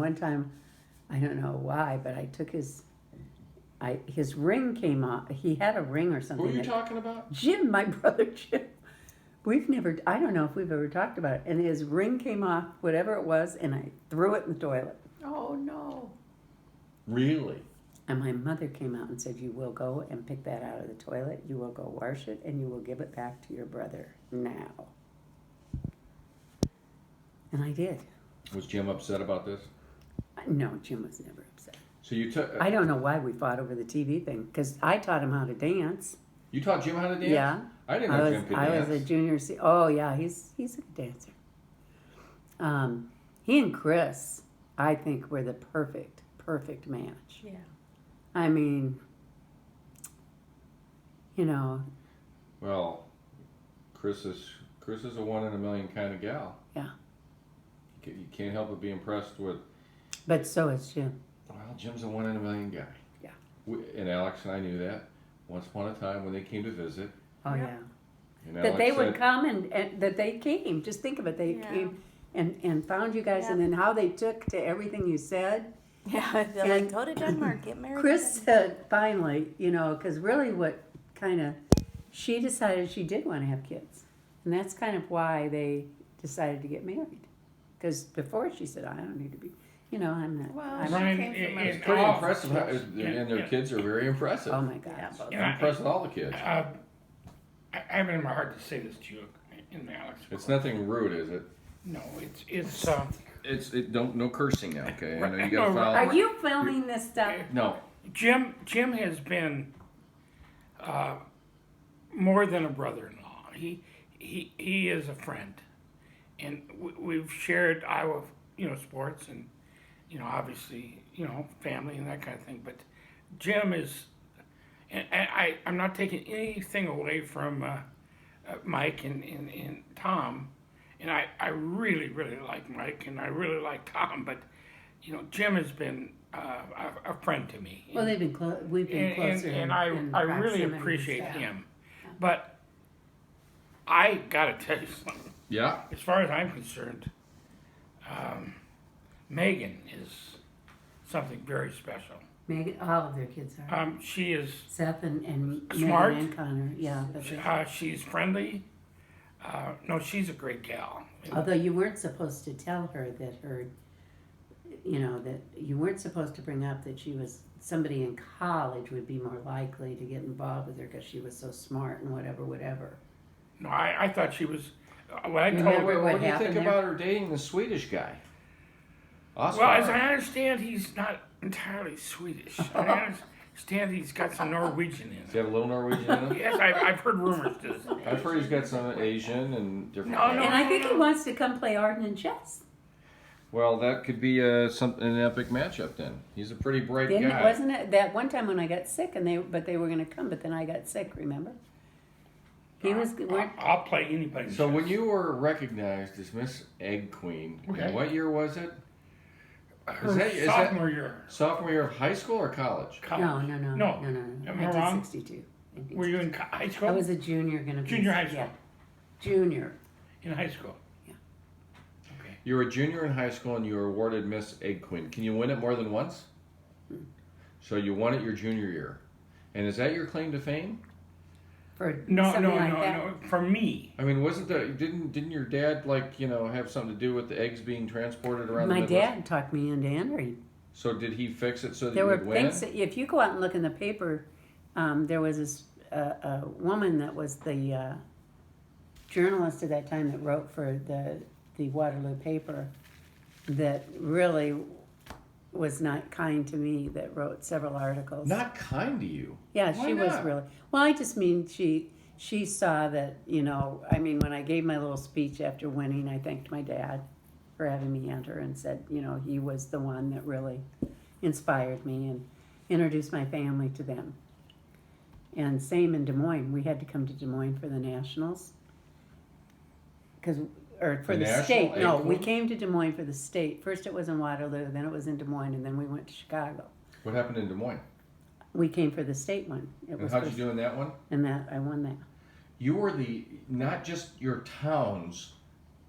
one time, I don't know why, but I took his ring came off. He had a ring or something. Who are you talking about? Jim, my brother Jim. I don't know if we've ever talked about it. And his ring came off, whatever it was, and I threw it in the toilet. Oh, no. Really? And my mother came out and said, you will go and pick that out of the toilet. You will go wash it, and you will give it back to your brother now. And I did. Was Jim upset about this? No, Jim was never upset. So you took. I don't know why we fought over the TV thing, because I taught him how to dance. You taught Jim how to dance? Yeah. I didn't know Jim could dance. I was a junior. Oh yeah, he's a good dancer. He and Chris, I think, were the perfect match. Yeah. I mean, you know. Well, Chris is a 1 in a million kind of gal. Yeah. You can't help but be impressed with. But so is Jim. Well, Jim's a 1 in a million guy. Yeah. And Alex and I knew that once upon a time when they came to visit. Oh Yeah. yeah. And That Alex they said, would come and that they came. Just think of it. They Yeah. came and found you guys, Yeah. and then how they took to everything you said. Yeah, they're And like, go to Denmark, get married. Chris said finally, you know, because really what kind of, she decided she did want to have kids. And that's kind of why they decided to get married. Because before she said, I don't need to be, you know, I'm not. Well, I'm, Ryan, came from it- a- it's pretty Oh, impressive, and their yeah. kids are very impressive. oh my gosh. Yeah, both. I'm impressed with all the kids. I have it in my heart to say this to you, in Alex. It's nothing rude, is it? No, No cursing now, okay? I know you No, gotta follow. Are you filming this stuff? No, Jim has been more than a brother-in-law. He is a friend, and we've shared Iowa, sports, and obviously, family and that kind of thing. But Jim is, and I'm not taking anything away from Mike and Tom, and I really like Mike and I really like Tom, but Jim has been a friend to me. Well, they've been we've been closer. And in I really proximity and appreciate stuff. him. But I gotta tell you something. yeah. As far as I'm concerned, Megan is something very special. Megan, all of their kids are. She is Seth and Smart. Megan and Connor, yeah. But she's friendly. No, she's a great gal. although you weren't supposed to tell her that that you weren't supposed to bring up that she was somebody in college would be more likely to get involved with her because she was so smart and whatever. No, I thought she was. What I told Remember her. what What do you happened think there? about her dating the Swedish guy? Oscar. Well, as I understand, he's not entirely Swedish. I understand he's got some Norwegian in Does he it. have a little Norwegian in him? Yes, I've heard rumors to this. I've heard he's got some Asian and different. No, no. And I think he wants to come play Arden and chess. Well, that could be an epic matchup then. He's a pretty bright guy. Wasn't it that one time when I got sick and they were going to come, but then I got sick. Remember? He was. I'll play anybody. So when you were recognized as Miss Egg Queen, Okay. in what year was it? her is that- sophomore year, Sophomore year of high school or college? college. No. No. Am I wrong? 1962. Were you in high school? I was a junior, gonna be Junior high school. Yeah, junior. In high school. Yeah. Okay. You were a junior in high school and you were awarded Miss Egg Queen. Can you win it more than once? So you won it your junior year. And is that your claim to fame? For No, something like that. no. For me, I mean, didn't your dad have something to do with the eggs being transported around My the Midwest? dad talked me into entering. So did he fix it so that There you were would win? things that, if you go out and look in the paper, there was this a woman that was the journalist at that time that wrote for the Waterloo paper that really was not kind to me, that wrote several articles. Not kind to you. Yeah, Why she was not? really. Well, I just mean she saw that, I mean, when I gave my little speech after winning, I thanked my dad for having me enter and said, he was the one that really inspired me and introduced my family to them. And same in Des Moines. We had to come to Des Moines for the Nationals. Or for The the National state. No, Egg we Queen? came to Des Moines for the state. First it was in Waterloo, then it was in Des Moines, and then we went to Chicago. What happened in Des Moines? We came for the state one. It And was how'd for- you do in that one? And I won that. You were not just your town's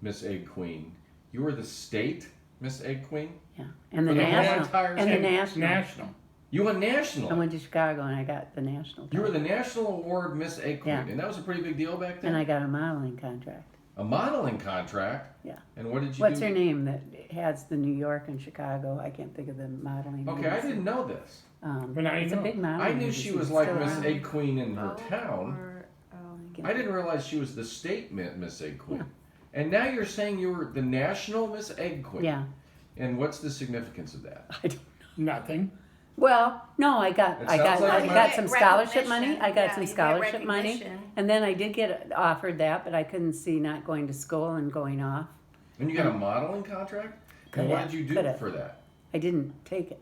Miss Egg Queen. You were the state Miss Egg Queen? Yeah, and the For the whole national, entire and the thing? national. National. You won I national. went to Chicago and I got the national. You were the title. National Award Miss Egg Queen, Yeah. and that was a pretty big deal back then. And I got a modeling contract. A modeling contract. Yeah. And what did you What's do? her name that has the New York and Chicago? I can't think of the modeling. Okay, I names. didn't know this. But now you It's a know. big modeling. I knew agency. she was It's like still Miss around. Egg Queen in her Oh, town. or, I didn't realize she was the state Miss Egg Queen. And now you're saying you were the national Miss Egg Queen. Yeah. And what's the significance of that? I don't, Nothing. well, no, I got It I sounds got like I you got might- some scholarship Recognition. money. I got Yeah, some you get scholarship money, recognition. and then I did get offered that, but I couldn't see not going to school and going off. And you got a modeling contract? And Coulda, what did you do coulda. for that? I didn't take it.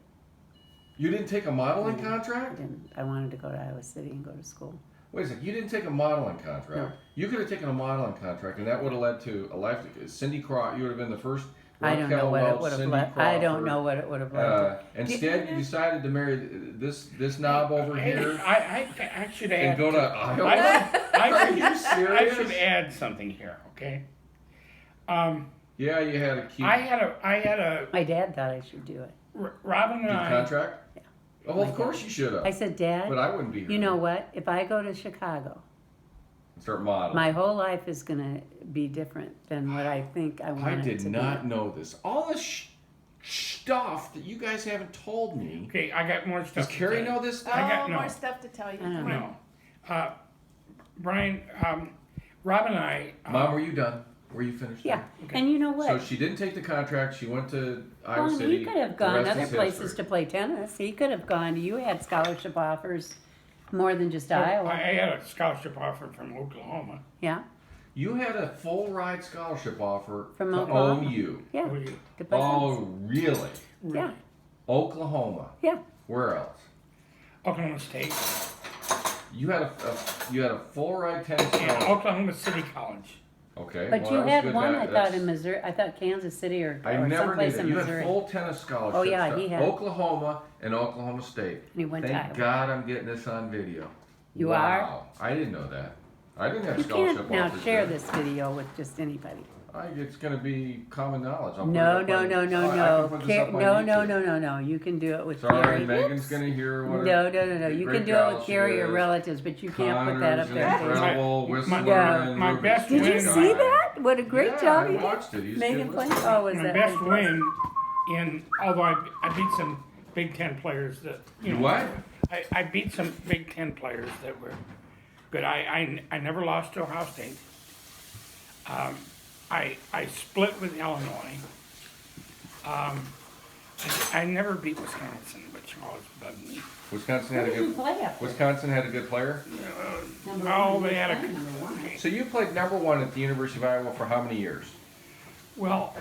You didn't take a modeling I contract? didn't. I wanted to go to Iowa City and go to school. Wait a second, you didn't take a modeling contract. No. You could have taken a modeling contract, and that would have led to a life. Cindy Crawford, you would have been the first. I don't know Raquel what it Welch, would have Cindy led. I don't Crawford. know what it would have led to. Instead, you decided to marry this knob over here I should add. and go to Iowa. I Are should, you I serious? should add something here, okay? Yeah, you had a cute I had a My dad thought I should do it. Robin and I. contract. Yeah. Oh, well, of course you should I have. said, Dad, But I wouldn't be here. you know what? If I go to Chicago, Start modeling. my whole life is going to be different than what I think I want I it did to not be. know this. All this stuff that you guys haven't told me. Okay, I got more Does stuff. to Carrie tell know this stuff? I got- Oh, no. more stuff to tell you. I don't Come know. on. No. Brian, Rob and I. Mom, were you done? Were you finished? Yeah, Okay. and you know So what? she didn't take the contract. She went to Iowa Well, City. he could have The gone rest other is places history. to play tennis. He could have gone. You had scholarship offers more than just Iowa. I had a scholarship offer from Oklahoma. Yeah, You had a full ride scholarship offer From to Oklahoma. OU. yeah. Were you- To play Oh, tennis. really? Yeah, Oklahoma. yeah. Where else? Oklahoma State. You had a full ride tennis And scholarship. Oklahoma City College. Okay. But well, you that was had good. one, That- I thought, that's- in Missouri. I thought Kansas City or I never knew someplace that. in You had Missouri. full tennis scholarship. Oh, yeah, stuff. he had- Oklahoma and Oklahoma State. And he went to Thank Iowa. God I'm getting this on video. You wow. I didn't know that. I didn't have You scholarship can't now offers share there. this video with just anybody. It's going to be common knowledge. I'll put No, it no, up on- no, I no, can no. put this up on No, no, YouTube. no, no, no. You can do it with Sorry, Gary. Megan's going to hear what No, no, no, no. You great can do it gal with she Gary or is. relatives, but you can't put that up Connor's there. an on Facebook. incredible whistler Yeah. and My Rubik's best Cube Did you win- see guy. that? What a great Yeah, job I he did. watched it. He's Megan good Flynn. listener. Oh, was My that best impressive? win in, although I beat some Big Ten players that, you know. What? I beat some Big Ten players that were good. I never lost to Ohio State. I split with Illinois. I never beat Wisconsin, which always bugged me. Wisconsin Who had a did you good. play up there? Wisconsin had a good player. Number No, one, they had a- number one. So you played number one at the University of Iowa for how many years? Well,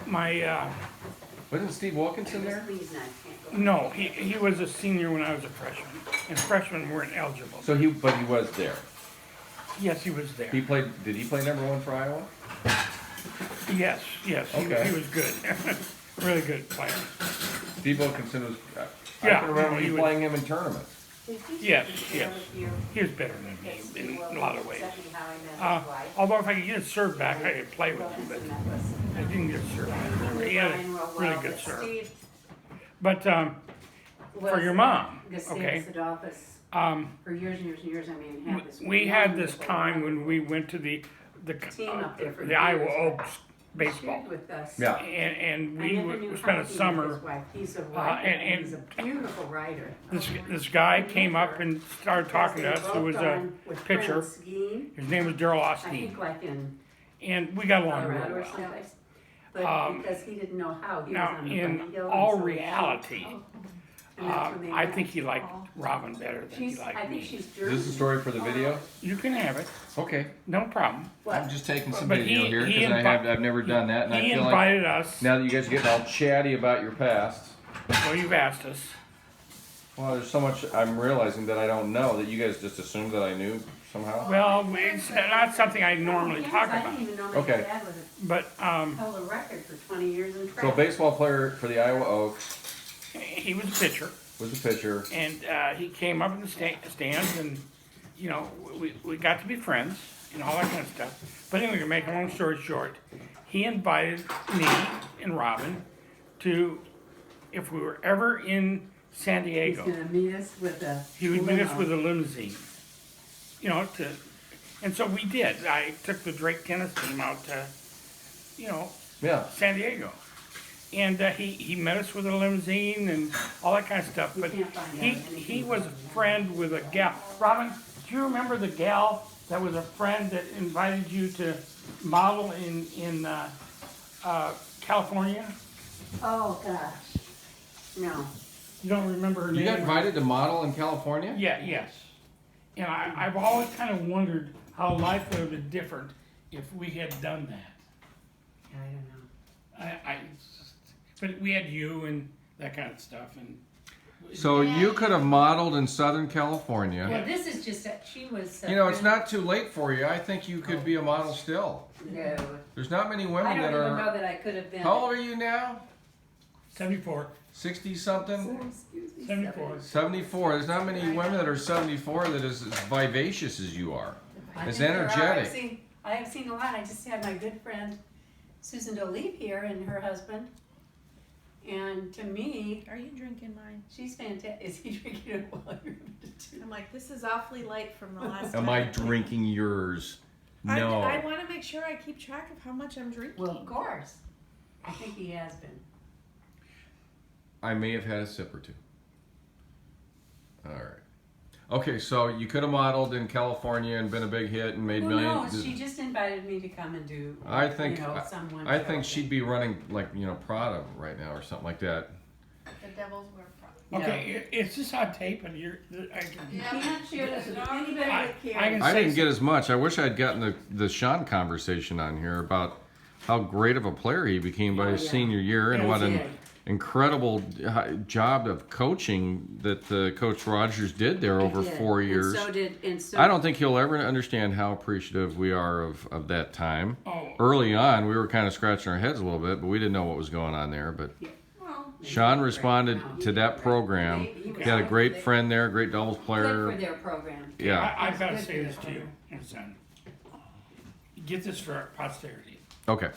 Wasn't Steve Wilkinson there? Please not, can't go. no, he was a senior when I was a freshman, and freshmen weren't eligible. But he was there. Yes, he was there. He played. Did he play number one for Iowa? Yes, Okay. he was good. Really good player. Steve Wilkinson was. I Yeah, can remember he you was- playing him in tournaments. Yes, yes. He was better than me in a lot of ways. Although if I could get a serve back, I could play with him, but I didn't get a serve back. He had a really good serve. But for your mom, okay, For years and years and years, I mean, had this. we had this wonderful time when we went to the Team up there for the Iowa years. Oaks baseball, shared with us. Yeah. and I we never knew spent how a he summer. met his wife. He's a writer, and- and he's a beautiful writer. This guy came up and started talking to us. Who was a pitcher. Skiing, His name was Daryl I Austin, think like in and we got along Colorado real or well. someplace. But because he didn't know how, he was Now, on the in bunny hill. and all so was she. reality, And that's when they I met. think he liked Robin better than he She's, I liked think me. she's Is Jersey. this the story for the video? You can have it, Okay. no problem. I'm just taking some But video he- here he because I've never done that, and I He feel like invited us. now that you guys are getting all chatty about your past, Well, you've asked us. well, there's so much I'm realizing that I don't know that you guys just assumed that I knew somehow. Well, it's not something I normally talk I about, didn't even know my Okay. dad was but held a record for 20 years in track. So, baseball player for the Iowa Oaks he was a pitcher, was a pitcher. and he came up in the stands, and you know, we got to be friends and all that kind of stuff. But anyway, to make a long story short, he invited me and Robin if we were ever in San He's Diego, gonna meet us with a. he would meet us limo. with a limousine. You know, and so we did. I took the Drake tennis team out to, Yeah. San Diego. And he met us with a limousine and all that kind of stuff. We But can't find out he anything was a about that. friend with a gal. Robin, do you remember the gal that was a friend that invited you to model in California? Oh, gosh. No. You don't remember her You name? got invited to model in California? Yeah, yes. And I've always kind of wondered how life would have been different if we had done that. I don't know. But we had you and that kind of stuff, and So you could have modeled in Southern California. Well, this is just that she was. You know, it's not too late for you. I think you could be a model still. No. There's not many I women don't that even know are. that I could have been. How old are you now? 74. 60 something? Excuse me, 74. 74. There's not many women that are 74 that is as vivacious as you are. I It's think there are. energetic. I have seen a lot. I just had my good friend Susan Doleve here and her husband. And to me, Are you drinking mine? she's fantastic. Is he drinking it while you're I'm like, this is awfully light from the last Am time. I drinking yours? No. I want to make sure I keep track of how much I'm drinking. Well, of course. I think he has been. I may have had a sip or two. All right. Okay, so you could have modeled in California and been a big hit and made Who millions. knows? She just invited me to come and do. I think someone. I think she'd be running like Prada right now or something like that. The devil's wear Prada. Okay, it's just on tape, and I can. You can't share this with anybody I- that cares. I can- I didn't get as much. I wish I'd gotten the Sean conversation on here about how great of a player he became by his yeah. senior year and Yeah, what he an did. incredible job of coaching that Coach Rogers did there over Did. 4 years. And so I don't think he'll ever understand how appreciative we are of that time. Oh, Early on, we were kind of scratching our heads a little bit, but we didn't know what was going on there. But Well, Sean no, responded he to did that great. program. He He was had a good. great friend there, great doubles Good player. for their program. Yeah. I've got to Good say for this the to you, program. and son. Get this for posterity. Okay.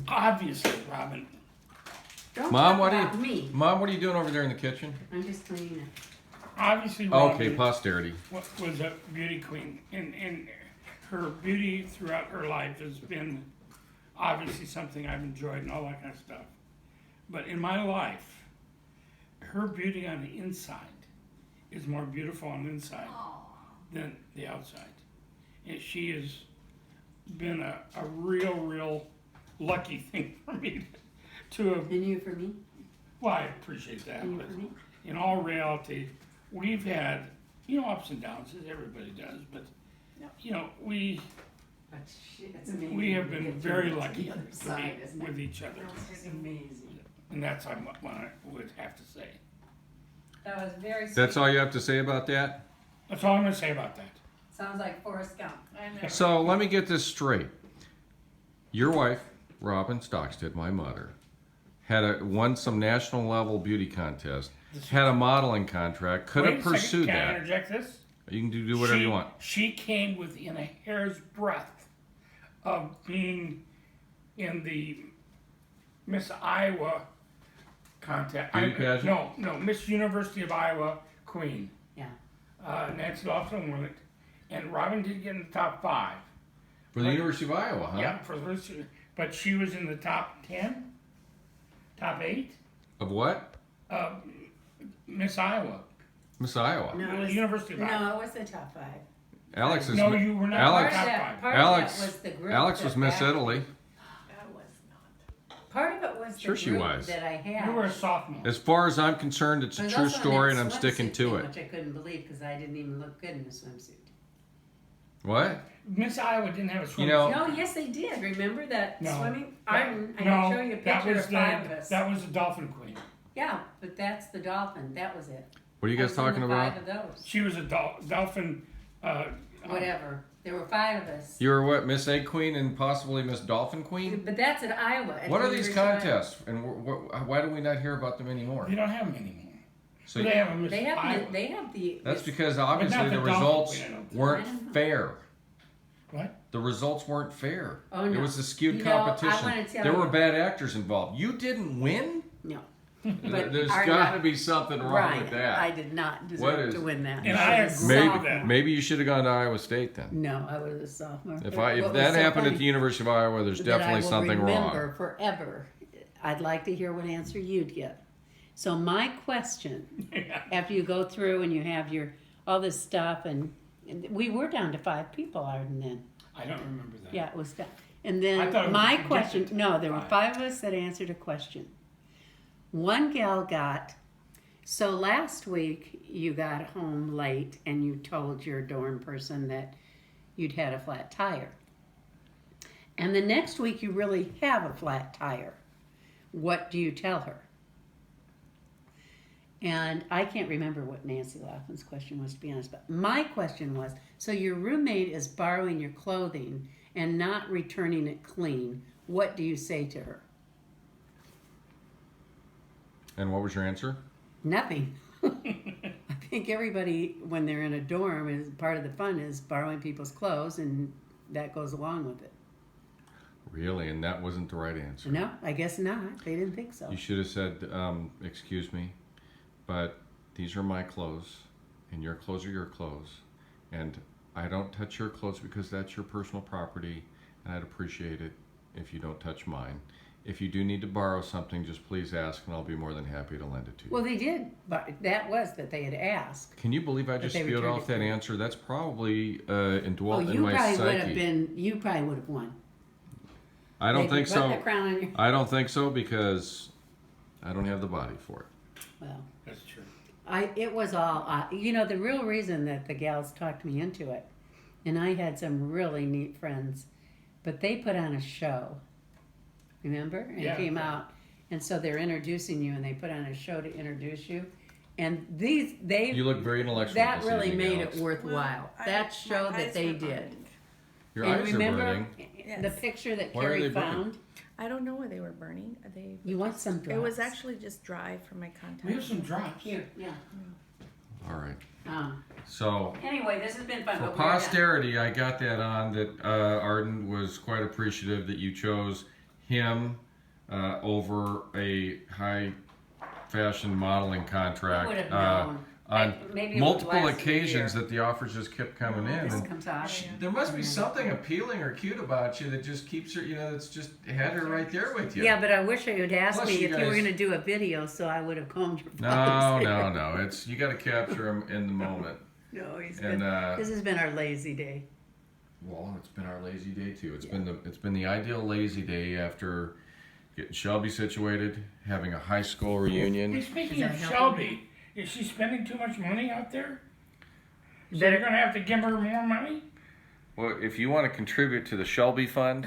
Obviously, Robin, Don't Mom, talk what are about you? me. Mom, what are you doing over there in the kitchen? I'm just cleaning it. obviously, Okay, Robin posterity. was a beauty queen, and her beauty throughout her life has been obviously something I've enjoyed and all that kind of stuff. But in my life, her beauty on the inside is more beautiful on the inside than the outside. And she has been a real lucky thing for me to have. And you for me? Well, I appreciate that. And you But for me? in all reality, we've had, ups and downs, as everybody does, but, we But shit, it's amazing. we have to been get very to the lucky other to side, be isn't it? with each other. It's amazing. And that's what I would have to say. That was very sweet. That's all you have to say about that? That's all I'm going to say about that. Sounds like Forrest Gump. I know. So let me get this straight. Your wife, Robin Stockstead, my mother, won some national level beauty contest, had a modeling contract, could Wait have a second, pursued can I that. interject this? You can do whatever you want. She came within a hair's breadth of being in the Miss Iowa contest. Beauty pageant? No, Miss University of Iowa Queen. Yeah. Nancy Lofton won it, and Robin did get in the top 5. For the University of Iowa, huh? Yeah, for the first, but she was in the top 10, top 8. Of what? Miss Iowa, Miss Iowa. No, the it was, University of Iowa. no, it was the top 5. Alex is. No, you were not Alex- in the top Part of that, 5. part Alex. of that was the group. Alex was that Miss backed- Italy. That was not. Part of it was the Sure she group was. that I had. You were a sophomore. As far as I'm concerned, it's I a was true also in story, that and I'm sticking swimsuit to thing, it. Which I couldn't believe because I didn't even look good in a swimsuit. What? Miss Iowa didn't have a swimsuit. You know- No, yes, they did. Remember that No. swimming? That- I can show you a that picture was of 5 of us. That was the Dolphin Queen. Yeah, but that's the dolphin. That was it. What are you I guys was in talking the about? 5 of those. She was a Dolphin. Whatever. There were 5 of us. You were what, Miss Egg Queen and possibly Miss Dolphin Queen? But that's at Iowa. at What the are these University of Iowa. contests, and why do we not hear about them anymore? They don't have them anymore. So They have a Miss They have Iowa. the, they have the. that's because not obviously the the Dolphin results Queen, I don't think. weren't I don't know. fair. What? the results weren't fair. Oh, It no. was a skewed You know, I competition. wanna tell There were you- bad actors involved. You didn't win? No. But There's our- got to be something wrong with that. I did not What deserve is- to win that. And I I was a agree with sophomore. that. Maybe you should have gone to Iowa State then. No, I was a sophomore. If But what was that so happened at funny the University of Iowa, there's that I definitely will something remember wrong. forever. I'd like to hear what answer you'd get. So my question, after you go through and you have your all this stuff, and we were down to 5 people, Arden, then. I don't remember that. Yeah, it was down. And I thought it then was my just question, rejected. no, there were Five. 5 of us that answered a question. One gal got, so last week you got home late and you told your dorm person that you'd had a flat tire. And the next week you really have a flat tire. What do you tell her? And I can't remember what Nancy Laughlin's question was, to be honest, but my question was, so your roommate is borrowing your clothing and not returning it clean. What do you say to her? And what was your answer? Nothing. I think everybody, when they're in a dorm, is part of the fun is borrowing people's clothes, and that goes along with it. Really? And that wasn't the right answer. No, I guess not. They didn't think so. You should have said, excuse me, but these are my clothes, and your clothes are your clothes. And I don't touch your clothes because that's your personal property, and I'd appreciate it if you don't touch mine. If you do need to borrow something, just please ask, and I'll be more than happy to lend it to you. Well, they did, but that was that they had asked. Can you believe I But just they spewed returned off it that to you. answer? That's probably indwelt in you my probably would have psyche. been. You probably would have won. I don't They think could put so. the crown on your. I don't think so because I don't have the body for it. Well, That's true. it was all. The real reason that the gals talked me into it, and I had some really neat friends, but they put on a show. Remember? And Yeah. it came out, and so they're introducing you, and they put on a show to introduce you, and they You look very intellectual. that this really evening, made Alex. it worthwhile. That show that they did. Your And eyes remember are burning. the Yes. picture that Why are Carrie they burning? found? I don't know why they were burning. They. You want some drops? It was actually just dry from my contact. We have some drops. Here, yeah. All right. Um, So anyway, this has been fun. for but we're done. posterity, I got that on that Arden was quite appreciative that you chose him over a high fashion modeling contract would have on known. Maybe it would multiple last a occasions year. that the offers just kept coming in. This And comes out. there must be something appealing or cute about you that just keeps her, that's just had her right there with you. Yeah, but I wish you had asked Plus me you if you were guys- going to do a video, so I would have combed your No, father's no, hair. no. It's you got to capture him in the moment. No, he's And been. This has been our lazy day. well, it's been our lazy day too. It's been the ideal lazy day after getting Shelby situated, having a high school Hey, reunion. speaking Is of that Shelby, is she spending too much money out there? So Better- you're gonna have to give her more money? Well, if you want to contribute to the Shelby Fund,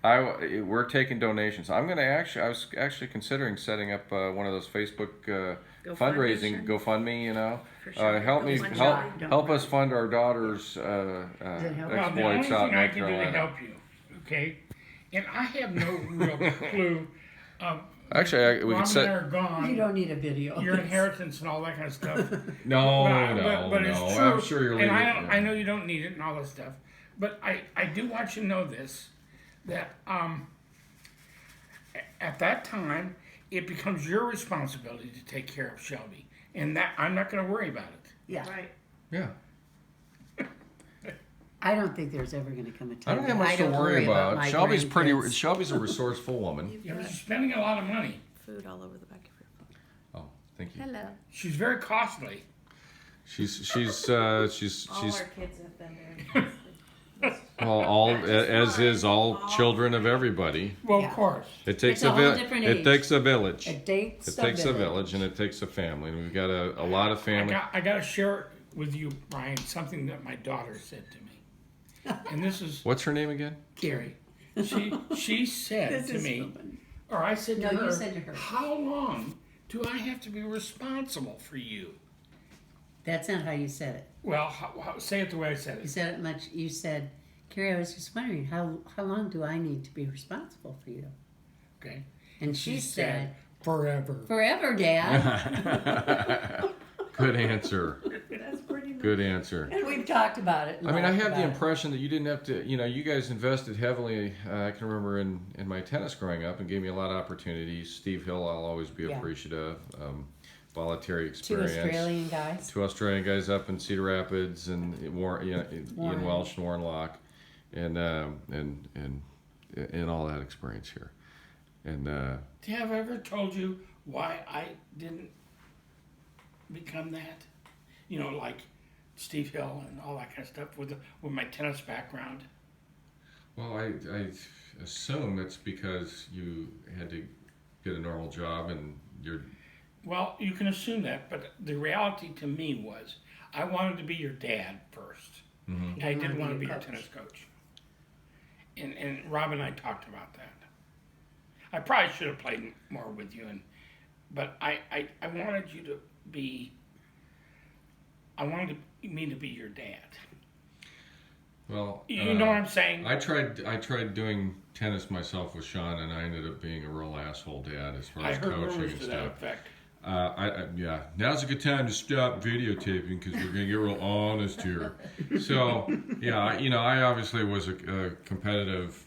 we're taking donations. I was actually considering setting up one of those Facebook fundraising GoFundMe. For sure. Help me GoFundMe. help us fund our daughter's help? Well, the only exploits thing out in I North can do to Carolina. help you, okay? And I have no real clue of Actually, we Mom could set. and Dad are gone. You don't need a video. Your inheritance and all that kind of stuff. No, but it's no. true. I'm sure you're And leaving. I know you don't need it and all that stuff. But I do want you to know this, that at that time, it becomes your responsibility to take care of Shelby. And that I'm not going to worry about it. Yeah, Right. Yeah. I don't think there's ever going to come a time. I don't have that much to don't worry about. my Shelby's grandkids. Shelby's a resourceful woman. You've Yeah, but got she's spending a lot of money. food all over the back of your phone. Oh, thank you. Hello. She's very costly. She's All our kids have been there. well, as is all All children of everybody. Well, Yeah. of course. It takes It's a whole village. different It age. takes a village. It takes It takes a village and it takes a family. And we've got a lot of family. I got to share with you, Brian, something that my daughter said to me. And this is What's her name again? Carrie. She said This to is me, fun. or I said to No, you her, said to her. how long do I have to be responsible for you? That's not how you said it. Well, say it the way I said You it. said it much. You said, Carrie, I was just wondering how long do I need to be responsible for you? Okay. And she said, forever. forever, Dad. Good answer. That's pretty Good answer. And we've talked about it. and I mean, I laughed have the about it. impression that you didn't have to, you guys invested heavily. I can remember in my tennis growing up and gave me a lot of opportunities. Steve Hill, I'll always be Yeah. appreciative. Voluntary 2 experience. Australian guys. 2 Australian guys up in Cedar Rapids and Ian Warren. Welsh and Warren Locke, and all that experience here. And Have I ever told you why I didn't become that? You know, like Steve Hill and all that kind of stuff with my tennis background. well, I assume it's because you had to get a normal job and you're. Well, you can assume that, but the reality to me was I wanted to be your dad first. Mm-hmm. I didn't want to be your coach. tennis coach. And Rob and I talked about that. I probably should have played more with you, but I wanted you to be. I wanted me to be your dad. Well, You know what I'm saying? I tried doing tennis myself with Sean, and I ended up being a real asshole dad as far I as heard coaching rumors and to that stuff. effect. Yeah. Now's a good time to stop videotaping because we're gonna get real honest here. So, yeah, I obviously was a competitive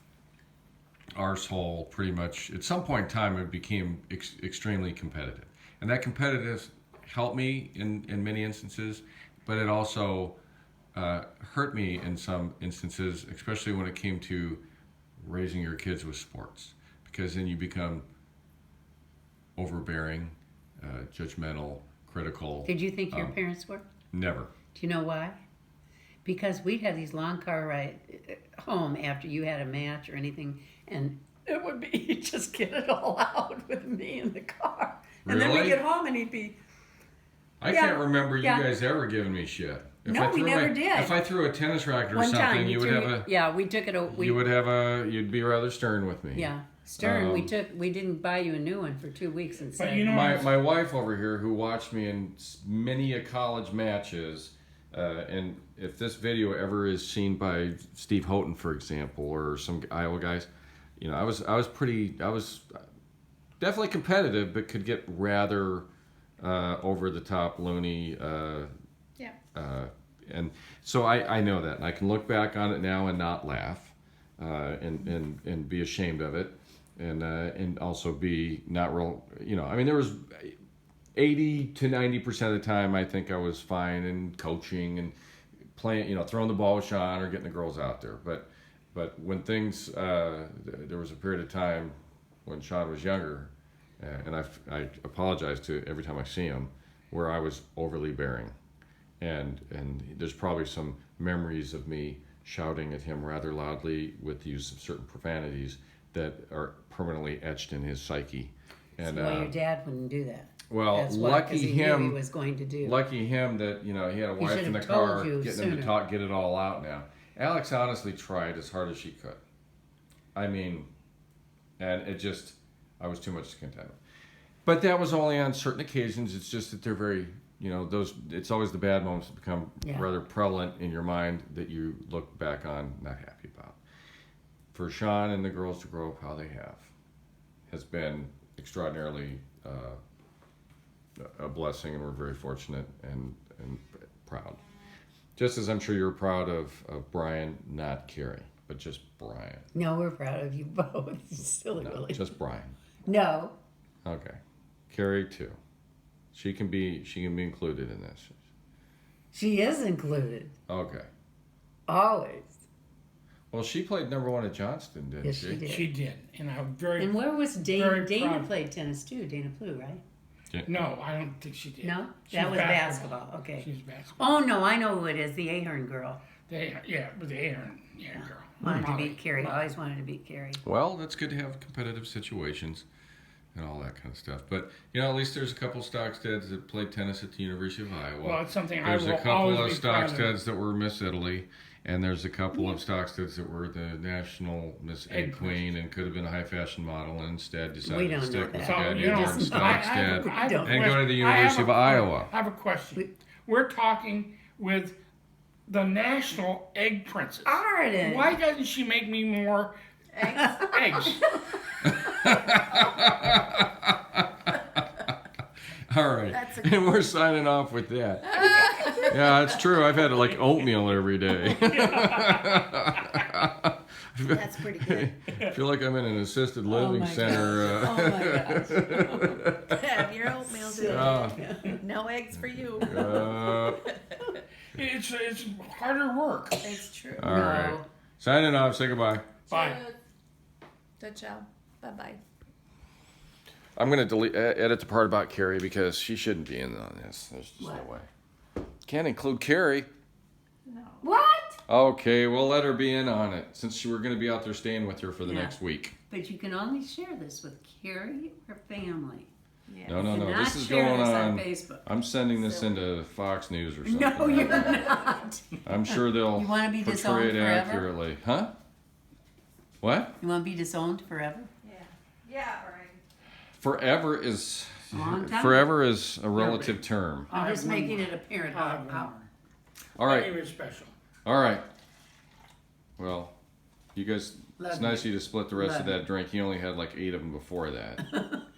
arsehole pretty much. At some point in time, it became extremely competitive, and that competitive helped me in many instances, but it also hurt me in some instances, especially when it came to raising your kids with sports, because then you become overbearing, judgmental, critical. Did you think your parents were? Never. Do you know why? Because we'd have these long car rides home after you had a match or anything, and it would be he'd just get it all out with me in the car. And then we Really? get home and he'd be, I Yeah, can't remember you yeah. guys ever giving me shit. No, we never did. If I threw a tennis racket or one time something, he you would threw have me- a. yeah, we took it, You'd be rather stern with me. yeah, Stern, we Um, we didn't buy you a new one for 2 weeks and But said, you know, My wife over here, who watched me in many a college matches, and if this video ever is seen by Steve Houghton, for example, or some Iowa guys, I was definitely competitive, but could get rather over the top, loony. Yeah. And so I know that, and I can look back on it now and not laugh, and be ashamed of it, and also be not real. I mean, there was 80 to 90% of the time I think I was fine in coaching and playing, throwing the ball with Sean or getting the girls out there. But when things, there was a period of time when Sean was younger, and I apologize to every time I see him, where I was overly bearing. And there's probably some memories of me shouting at him rather loudly with the use of certain profanities that are permanently etched in his psyche. And well, your dad wouldn't do that. well, That's why, 'cause lucky he knew he him. was going to do. Lucky him that he had a He wife should in the have told car you getting him to sooner. get it all out now. Alex honestly tried as hard as she could. I mean, and I was too much to contend with. But that was only on certain occasions. It's just that they're very, it's always the bad moments that become Yeah. rather prevalent in your mind that you look back on not happy about. For Sean and the girls to grow up how they have has been extraordinarily a blessing, and we're very fortunate and proud. Just as I'm sure you're proud of Brian, not Carrie, but just Brian. No, we're proud of you both. Silly No, Willie. just Brian. No. Okay, Carrie too. She can be included in this. She is included. Okay. Always. Well, she played number 1 at Johnston, didn't Yes, she? she did. she did, and I'm very. And where was Dana? Very Dana proud. played tennis too. Dana Plew, right? No, I don't think she did. No? She's That was basketball. Okay. She's basketball. Oh, no, I know who it is. The Ahern girl. With the Aaron, girl. Wanted to Molly. beat Carrie. Always wanted to beat Carrie. Well, that's good to have competitive situations and all that kind of stuff. But, at least there's a couple of Stocksteads that played tennis at the University of Iowa. Well, it's something I There's will a couple always of be proud of. Stocksteads that were Miss Italy, and there's a couple of Stocksteads that were the national Miss Egg Egg Queen and could have been a high fashion model, and instead We decided don't to know stick with that. So, Daddy you know, Jordan I- Stockstead I don't- and go to the I have University of Iowa. I have a question. We're talking with the national egg princess. Arden. Why doesn't she make me more eggs? All right, That's and we're signing off with that. Yeah, it's true. I've had like oatmeal every day. That's pretty good. I feel like I'm in an assisted living my center. Oh my gosh. Have your oatmeal today. Uh, No eggs for you. It's harder work. It's true. all right. Signing off. Say goodbye. Bye. Ciao. Bye bye. I'm gonna edit the part about Carrie because she shouldn't be in on this. There's just What? no way. Can't include Carrie. No. What? Okay, we'll let her be in on it since we're gonna be out there staying with her for the Yeah. next week. But you can only share this with Carrie or family. Yeah. No, no, no. Cannot This is share going this on. Facebook. I'm sending this into Fox News or something. No, you're not. I'm sure they'll You wanna be disowned portray it forever? accurately. Huh? What? You want to be disowned forever? Yeah, right. Forever is Long time. forever is a relative term. I'm just I have making one it apparent I how, have one how more. All Not right, even special. all right. Well, you guys, Love it's nice you. of you to split the rest of Love that drink. You only had like 8 of them before that.